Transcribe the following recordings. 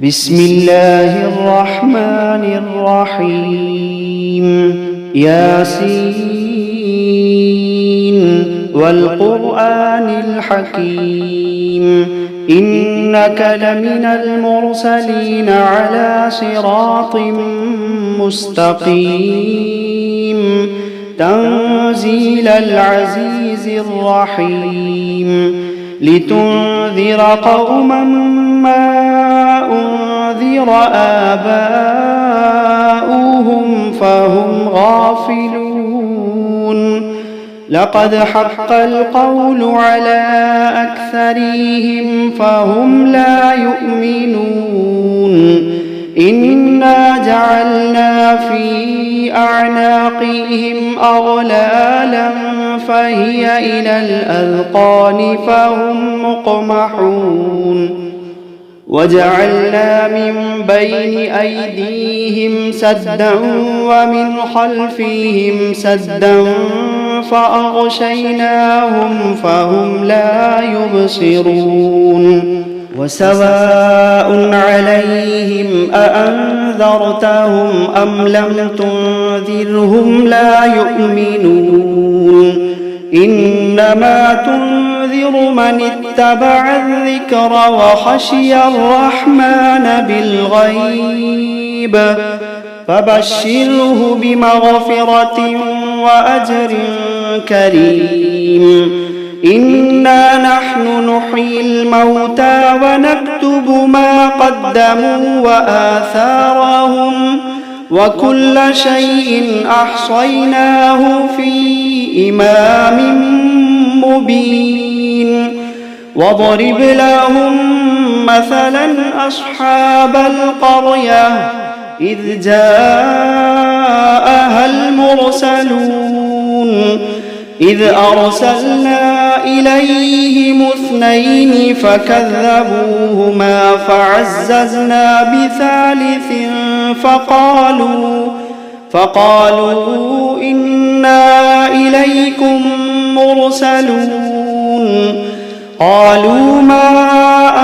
بسم الله الرحمن الرحيم ياسين والقرآن الحكيم إنك لمن المرسلين على صراط مستقيم تنزيل العزيز الرحيم لتنذر قوما ما أنذر آباؤهم فهم غافلون لقد حق القول على أكثرهم فهم لا يؤمنون إنا جعلنا في أعناقهم أغلالا فهي إلى الأذقان فهم مقمحون وجعلنا من بين أيديهم سدا ومن خلفهم سدا فأغشيناهم فهم لا يبصرون وسواء عليهم أأنذرتهم أم لم تنذرهم لا يؤمنون إنما تنذر من اتبع الذكر وخشي الرحمن بالغيب فبشره بمغفرة وأجر كريم إنا نحن نحيي الموتى ونكتب ما قدموا وآثارهم وكل شيء أحصيناه في إمام مبين واضرب لهم مثلا أصحاب القرية إذ جاءها المرسلون إذ أرسلنا إليهم اثنين فكذبوهما فعززنا بثالث فقالوا إنا إليكم مرسلون قالوا ما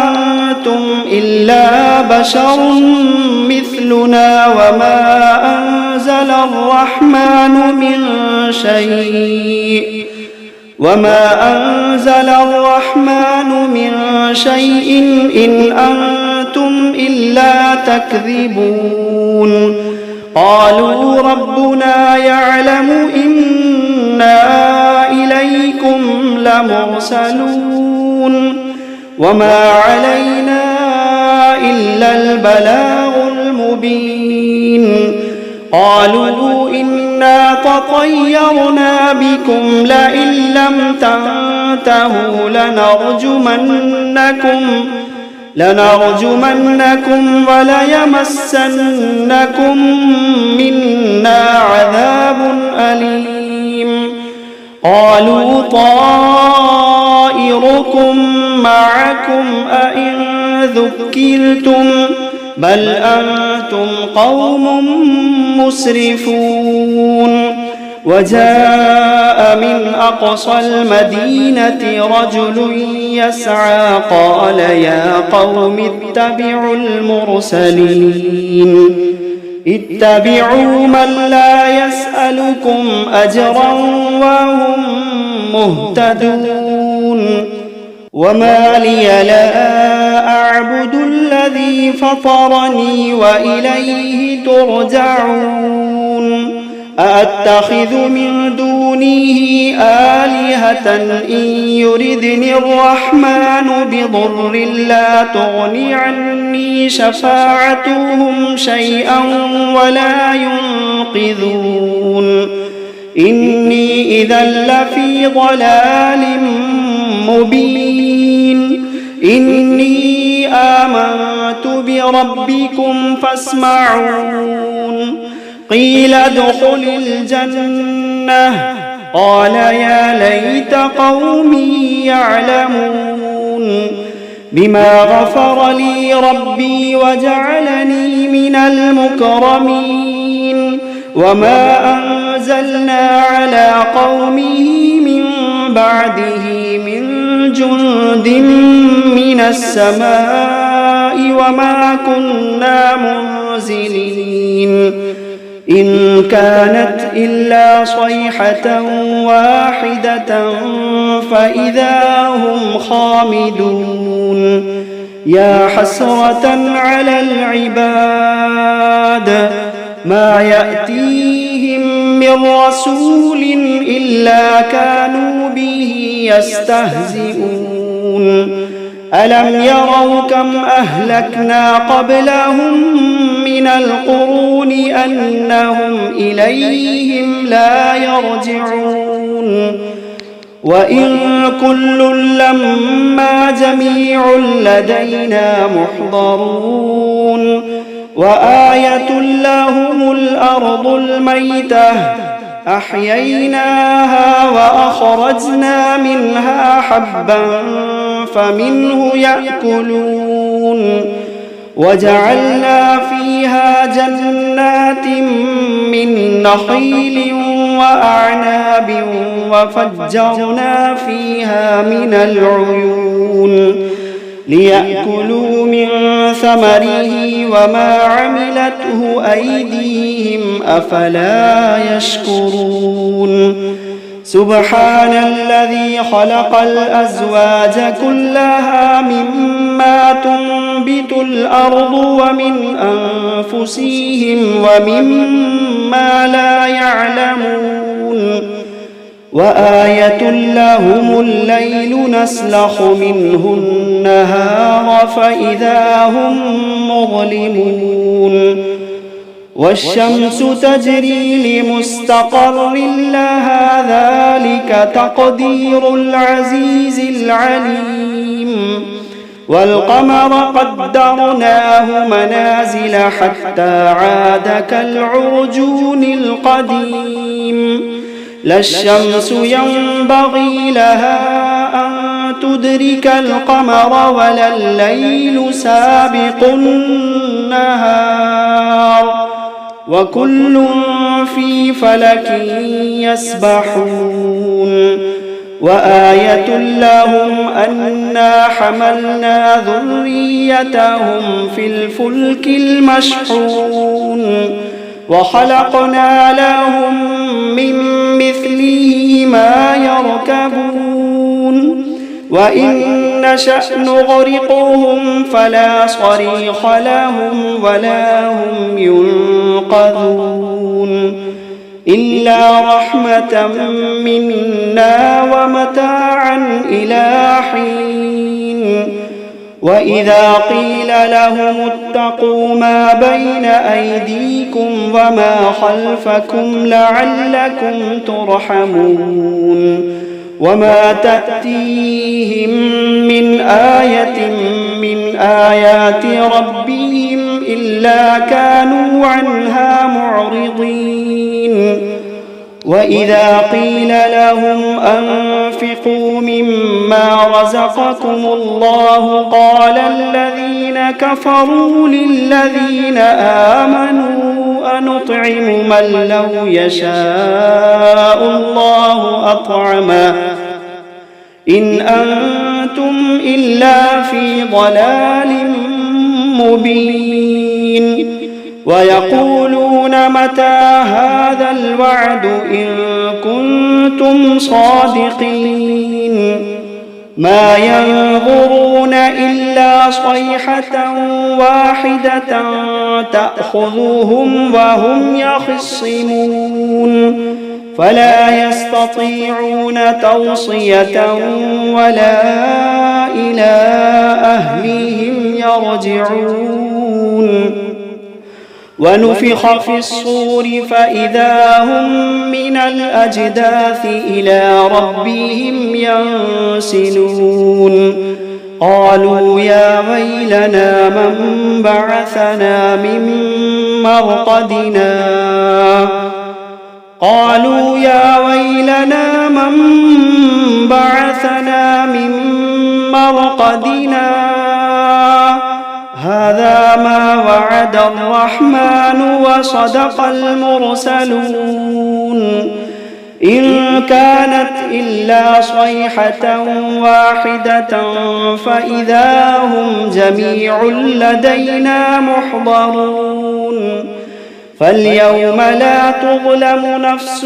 أنتم إلا بشر مثلنا وما أنزل الرحمن من شيء إن أنتم إلا تكذبون قالوا ربنا يعلم إنا إليكم لمرسلون وما علينا إلا البلاغ المبين قالوا إنا تطيرنا بكم لئن لم تنتهوا لنرجمنكم وليمسنكم منا عذاب أليم قالوا طائركم معكم أئن ذكرتم بل أنتم قوم مسرفون وجاء من أقصى المدينة رجل يسعى قال يا قوم اتبعوا من لا يسألكم أجرا وهم مهتدون وما لي لا أعبد الذي فطرني وإليه ترجعون أأتخذ من دونه آلهة إن يردني الرحمن بضر لا تغني عني شفاعتهم شيئا ولا ينقذون إني إذا لفي ضلال مبين إني آمنت بربكم فاسمعون قيل ادخل الجنة قال يا ليت قومي يعلمون بما غفر لي ربي وجعلني من المكرمين وما أنزلنا على قومه من بعده من جند من السماء وما كنا منزلين إن كانت إلا صيحة واحدة فإذا هم خامدون يا حسرة على العباد ما يأتيهم من رسول إلا كانوا به يستهزئون ألم يروا كم أهلكنا قبلهم من القرون أنهم إليهم لا يرجعون وإن كل لما جميع لدينا محضرون وآية لهم الأرض الميتة أحييناها وأخرجنا منها حبا فمنه يأكلون وجعلنا فيها جنات من نخيل وأعناب وفجرنا فيها من العيون ليأكلوا من ثمره وما عملته أيديهم أفلا يشكرون سبحان الذي خلق الأزواج كلها مما تنبت الأرض ومن أنفسهم ومما لا يعلمون وآية لهم الليل نسلخ منه النهار فإذا هم مظلمون والشمس تجري لمستقر لها ذلك تقدير العزيز العليم والقمر قدرناه منازل حتى عاد كالعرجون القديم لا الشمس ينبغي لها أن تدرك القمر ولا الليل سابق النهار وكل في فلك يسبحون وآية لهم أنا حملنا ذريتهم في الفلك المشحون وخلقنا لهم من مثله ما يركبون وإن نشأ نغرقهم فلا صريخ لهم ولا هم ينقذون إلا رحمة منا ومتاعا إلى حين وإذا قيل لهم اتقوا ما بين أيديكم وما خلفكم لعلكم ترحمون وما تأتيهم من آية من آيات ربهم إلا كانوا عنها معرضين وإذا قيل لهم أنفقوا مما رزقكم الله قال الذين كفروا للذين آمنوا أنطعم من لو يشاء الله أطعمه إن أنتم إلا في ضلال مبين ويقولون متى هذا الوعد إن كنتم صادقين ما ينظرون إلا صيحة واحدة تأخذهم وهم يخصمون فلا يستطيعون توصية ولا إلى أهلهم يرجعون ونفخ في الصور فإذا هم من الأجداث إلى ربهم ينسلون قالوا يا ويلنا من بعثنا من مرقدنا قالوا يا ويلنا من بعثنا من مرقدنا هذا ما وعد الرحمن وصدق المرسلون إن كانت إلا صيحة واحدة فإذا هم جميع لدينا محضرون فاليوم لا تظلم نفس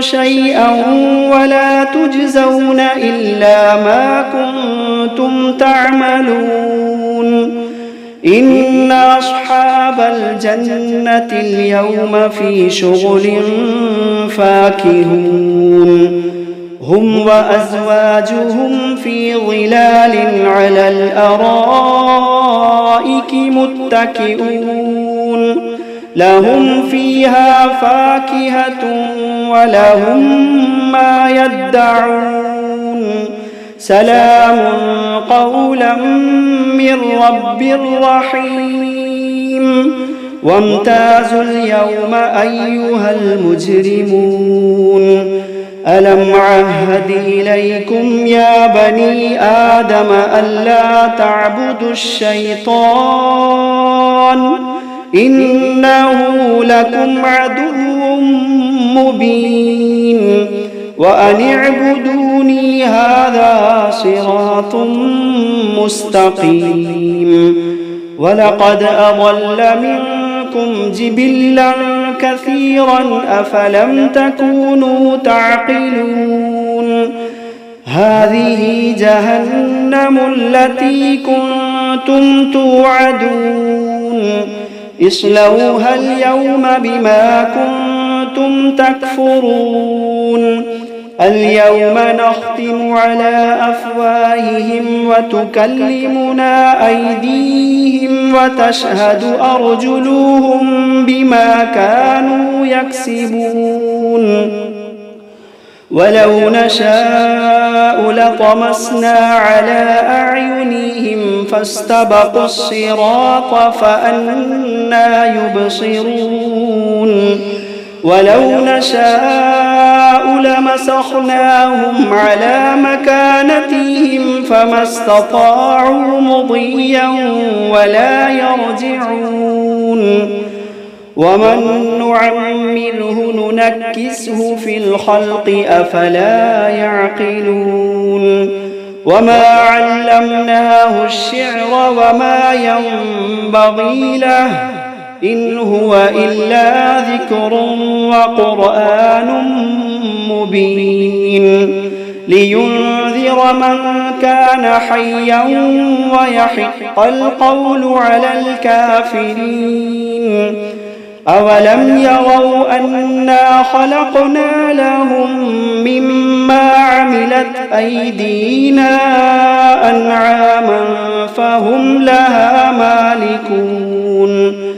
شيئا ولا تجزون إلا ما كنتم تعملون إن أصحاب الجنة اليوم في شغل فاكهون هم وأزواجهم في ظلال على الأرائك متكئون لهم فيها فاكهة ولهم ما يدعون سلام قولا من رب رحيم وامتازوا اليوم أيها المجرمون ألم عهد إليكم يا بني آدم ألا تعبدوا الشيطان إنه لكم عدو مبين وأن اعبدوني هذا صراط مستقيم ولقد أضل منكم جبلا كثيرا أفلم تكونوا تعقلون هذه جهنم التي كنتم توعدون اصلوها اليوم بما كنتم تكفرون اليوم نختم على أفواههم وتكلمنا أيديهم وتشهد أرجلهم بما كانوا يكسبون ولو نشاء لطمسنا على أعينهم فاستبقوا الصراط فأنى يبصرون ولو نشاء لمسخناهم على مكانتهم فما استطاعوا مضيا ولا يرجعون ومن نعمره ننكسه في الخلق أفلا يعقلون وما علمناه الشعر وما ينبغي له إن هو إلا ذكر وقرآن مبين لينذر من كان حيا ويحق القول على الكافرين أولم يروا أنا خلقنا لهم مما عملت أيدينا أنعاما فهم لها مالكون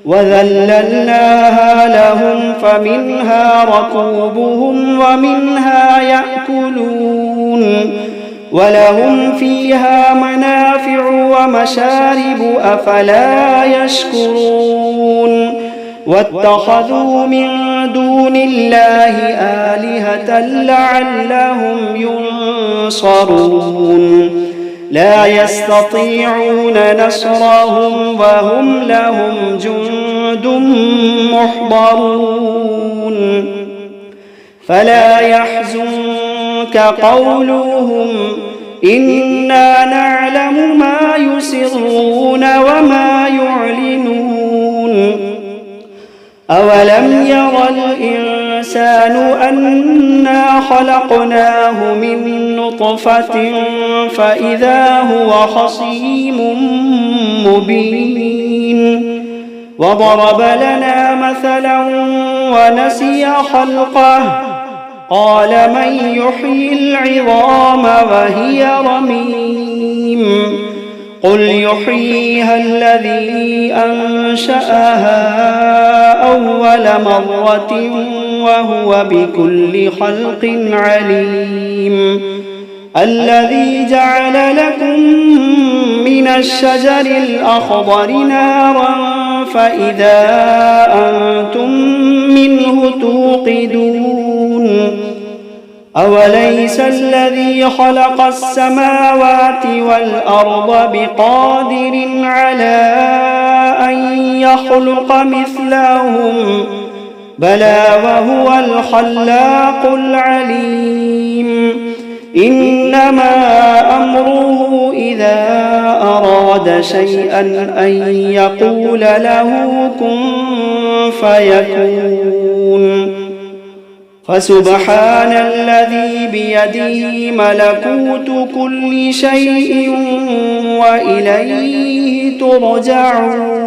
وذللناها لهم فمنها ركوبهم ومنها يأكلون ولهم فيها منافع ومشارب أفلا يشكرون واتخذوا من دون الله آلهة لعلهم ينصرون لا يستطيعون نصرهم وهم لهم جند محضرون فلا يحزنك قولهم إنا نعلم ما يسرون وما يعلنون أولم ير الإنسان أنا خلقناه من نطفة فإذا هو خصيم مبين وضرب لنا مثلا ونسي خلقه قال من يحيي العظام وهي رميم قل يحييها الذي أنشأها أول مرة وهو بكل خلق عليم الذي جعل لكم من الشجر الأخضر نارا فإذا أنتم منه توقدون أوليس الذي خلق السماوات والأرض بقادر على أن يخلق مثلهم بلى وهو الخلاق العليم إنما أمره إذا أراد شيئا أن يقول له كن فيكون فسبحان الذي بيده ملكوت كل شيء وإليه ترجعون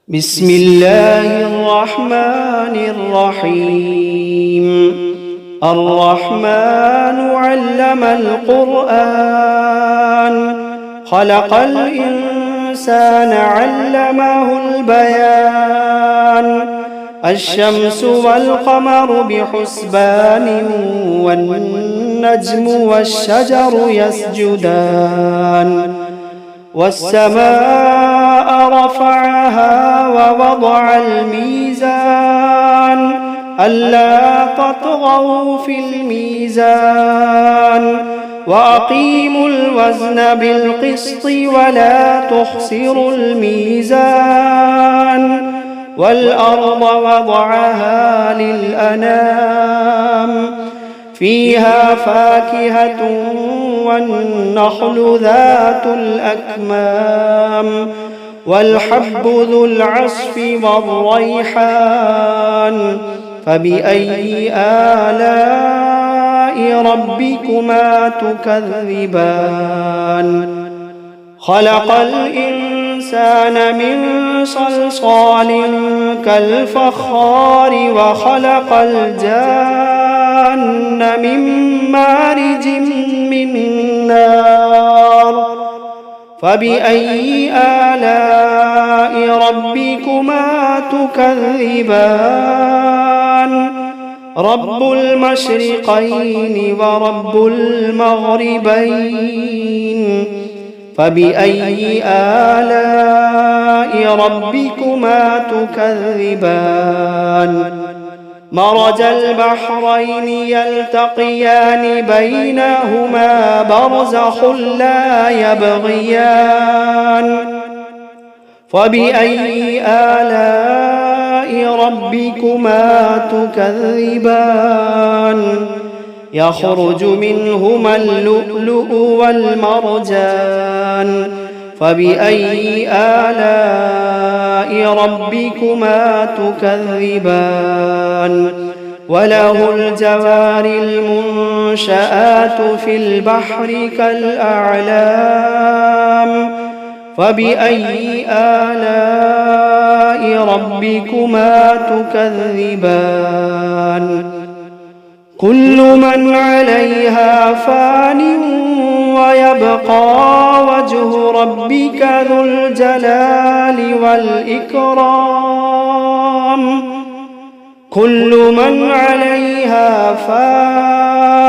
بسم الله الرحمن الرحيم الرحمن علم القرآن خلق الإنسان علمه البيان الشمس والقمر بحسبان والنجم والشجر يسجدان والسماء رفعها ووضع الميزان ألا تطغوا في الميزان وأقيموا الوزن بالقسط ولا تخسروا الميزان والأرض وضعها للأنام فيها فاكهة والنخل ذات الأكمام والحب ذو العصف والريحان فبأي آلاء ربكما تكذبان خلق الإنسان من صلصال كالفخار وخلق الجان من مارج من نار فبأي آلاء ربكما تكذبان رب المشرقين ورب المغربين فبأي آلاء ربكما تكذبان مرج البحرين يلتقيان بينهما برزخ لا يبغيان فبأي آلاء ربكما تكذبان يخرج منهما اللؤلؤ والمرجان فبأي آلاء ربكما تكذبان وله الجوار المنشآت في البحر كالأعلام فبأي آلاء ربكما تكذبان كل من عليها فان ويبقى وجه ربك ذو الجلال والإكرام كل من عليها فان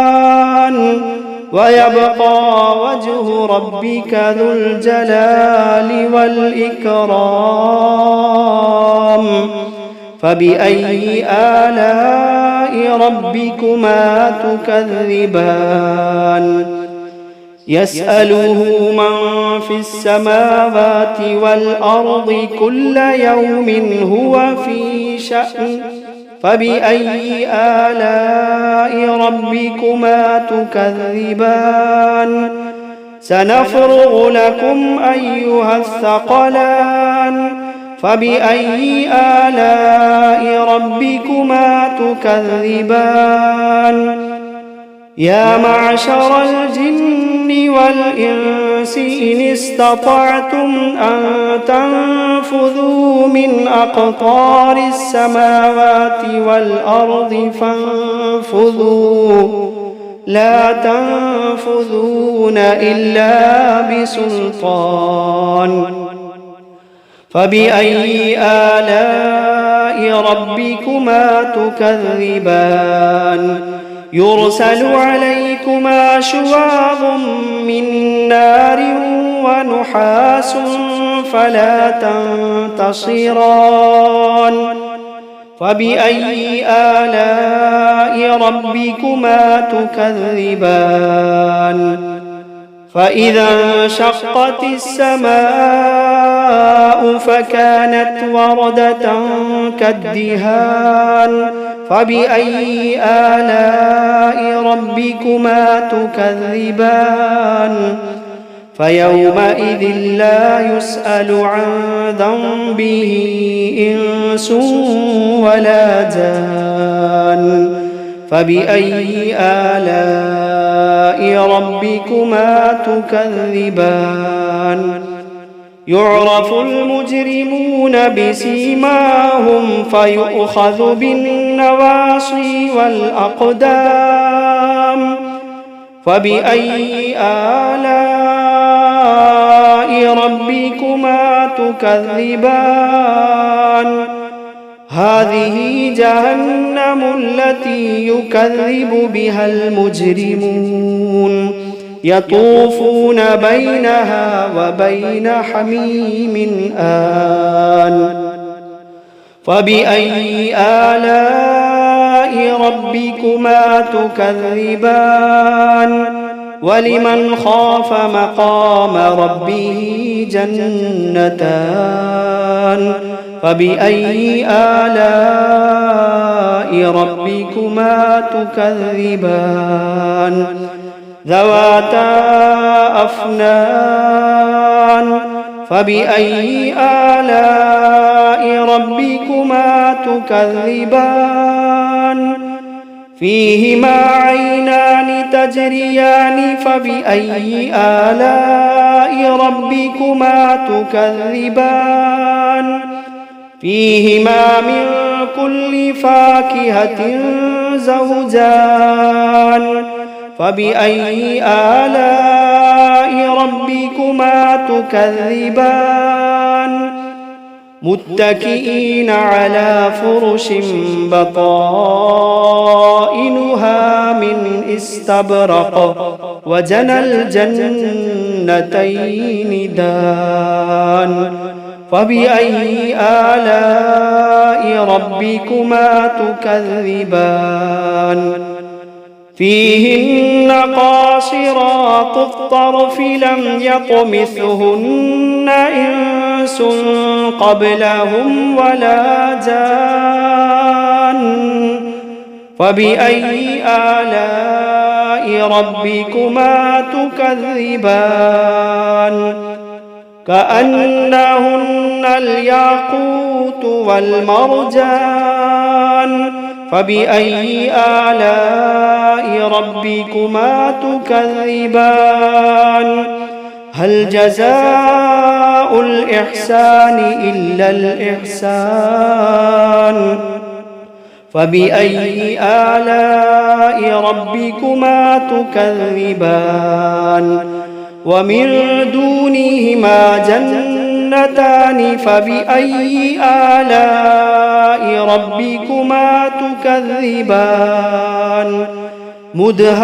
ويبقى وجه ربك ذو الجلال والإكرام فبأي آلاء ربكما تكذبان يسأله من في السماوات والأرض كل يوم هو في شأن فبأي آلاء ربكما تكذبان سنفرغ لكم أيها الثقلان فبأي آلاء ربكما تكذبان يا معشر الجن والإنس إن استطعتم أن تنفذوا من أقطار السماوات والأرض فانفذوا لا تنفذون إلا بسلطان فبأي آلاء ربكما تكذبان يرسل عليكما شواظ من نار ونحاس فلا تنتصران فبأي آلاء ربكما تكذبان فإذا انشقت السماء فكانت وردة كالدهان فبأي آلاء ربكما تكذبان فيومئذ لا يسأل عن ذنبه إنس ولا جان فبأي آلاء ربكما تكذبان يعرف المجرمون بسيماهم فيؤخذ بالنواصي والأقدام فبأي آلاء ربكما تكذبان هذه جهنم التي يكذب بها المجرمون يطوفون بينها وبين حميم آن فبأي آلاء ربكما تكذبان ولمن خاف مقام ربه جنتان فبأي آلاء ربكما تكذبان ذواتا أفنان فبأي آلاء ربكما تكذبان فيهما عينان تجريان فبأي آلاء ربكما تكذبان فيهما من كل فاكهة زوجان فبأي آلاء ربكما تكذبان متكئين على فرش بطائنها من استبرق وجنى الجنتين دان فبأي آلاء ربكما تكذبان فيهن قاصرات الطرف لم يطمثهن إنس قبلهم ولا جان فبأي آلاء ربكما تكذبان كأنهن الياقوت والمرجان فبأي آلاء ربكما تكذبان هل جزاء الإحسان إلا الإحسان فبأي آلاء ربكما تكذبان ومن دونهما جنتان فبأي آلاء ربكما تكذبان مدهامتان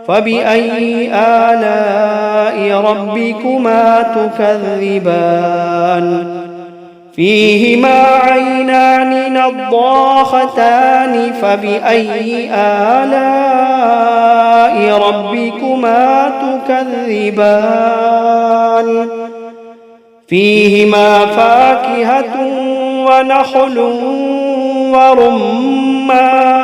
فبأي آلاء ربكما تكذبان فيهما عينان نضاختان فبأي آلاء ربكما تكذبان فيهما فاكهة ونخل ورمان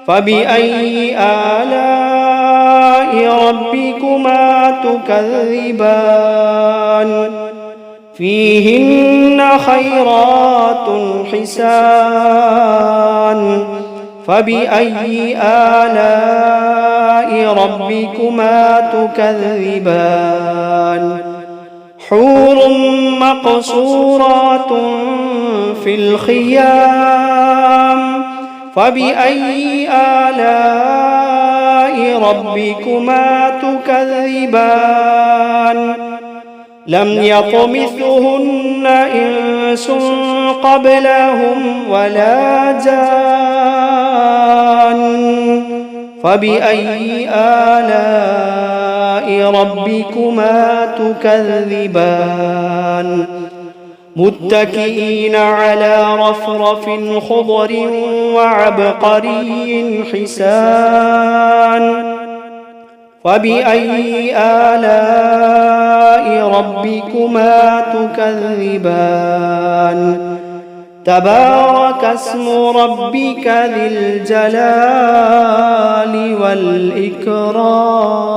فبأي آلاء ربكما تكذبان فيهن خيرات حسان فبأي آلاء ربكما تكذبان حور مقصورات في الخيام فبأي آلاء ربكما تكذبان لم يطمثهن إنس قبلهم ولا جان فبأي آلاء ربكما تكذبان متكئين على رفرف خضر وعبقري حسان فبأي آلاء ربكما تكذبان تبارك اسم ربك ذي الجلال والإكرام